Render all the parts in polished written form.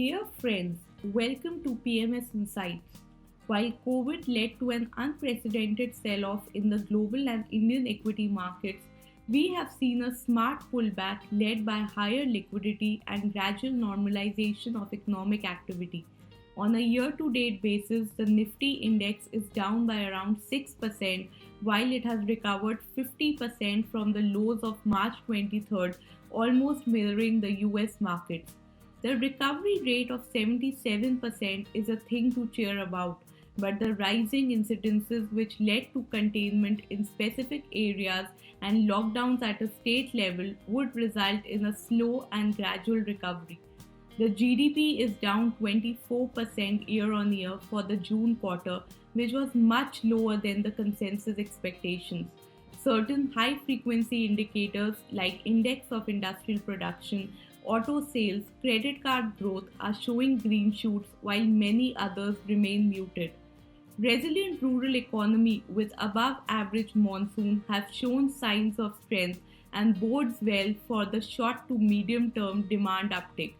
Dear friends, welcome to PMS Insights. While COVID led to an unprecedented sell off in the global and Indian equity markets, we have seen a smart pullback led by higher liquidity and gradual normalization of economic activity. On a year to date basis, the Nifty index is down by around 6%, while it has recovered 50% from the lows of March 23rd, almost mirroring the US markets. The recovery rate of 77% is a thing to cheer about, but the rising incidences which led to containment in specific areas and lockdowns at a state level would result in a slow and gradual recovery. The GDP is down 24% year on year for the June quarter, which was much lower than the consensus expectations. Certain high frequency indicators like index of industrial production, auto sales, credit card growth are showing green shoots while many others remain muted. Resilient rural economy with above average monsoon have shown signs of strength and bodes well for the short to medium term demand uptick.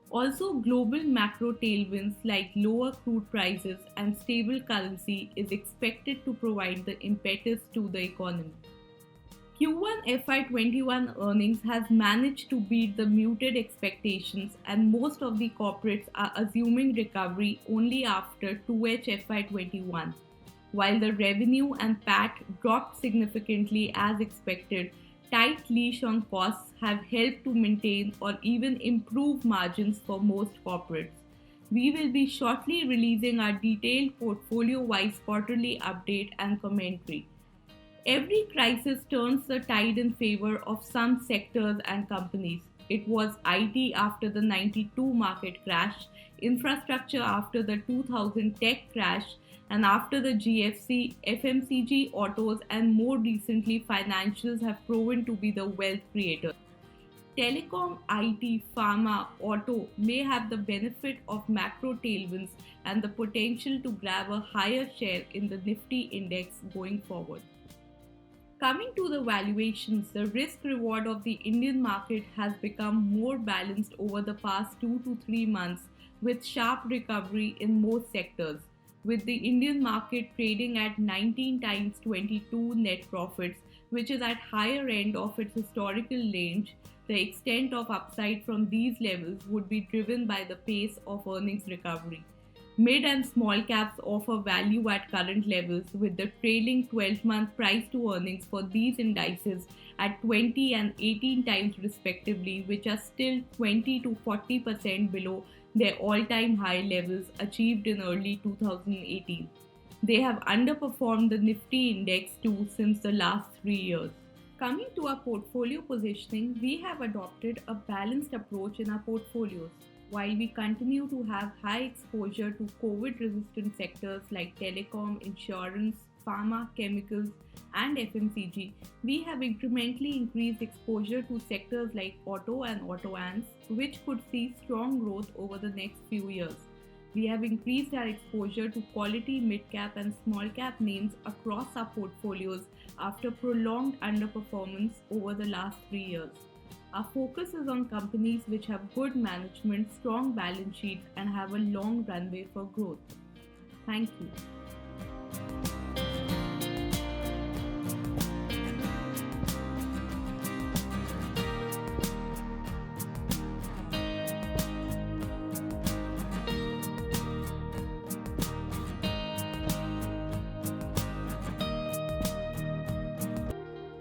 Also, global macro tailwinds like lower crude prices and stable currency is expected to provide the impetus to the economy. Q1 FY21 earnings has managed to beat the muted expectations, and most of the corporates are assuming recovery only after 2H FY21. While the revenue and PAT dropped significantly as expected, tight leash on costs have helped to maintain or even improve margins for most corporates. We will be shortly releasing our detailed portfolio-wise quarterly update and commentary. Every crisis turns the tide in favor of some sectors and companies. It was IT after the 92 market crash, infrastructure after the 2000 tech crash, and after the GFC, FMCG, autos, and more recently financials have proven to be the wealth creators. Telecom, IT, pharma, auto may have the benefit of macro tailwinds and the potential to grab a higher share in the Nifty index going forward. Coming to the valuations, the risk reward of the Indian market has become more balanced over the past 2 to 3 months with sharp recovery in most sectors. With the Indian market trading at 19 times 22 net profits, which is at higher end of its historical range, the extent of upside from these levels would be driven by the pace of earnings recovery. Mid and small caps offer value at current levels with the trailing 12-month price to earnings for these indices at 20 and 18 times respectively, which are still 20 to 40% below their all-time high levels achieved in early 2018. They have underperformed the Nifty index too since the last 3 years. Coming to our portfolio positioning, we have adopted a balanced approach in our portfolios. While we continue to have high exposure to COVID-resistant sectors like telecom, insurance, pharma, chemicals, and FMCG, we have incrementally increased exposure to sectors like auto and auto ans, which could see strong growth over the next few years. We have increased our exposure to quality mid-cap and small-cap names across our portfolios after prolonged underperformance over the last 3 years. Our focus is on companies which have good management, strong balance sheets, and have a long runway for growth. Thank you.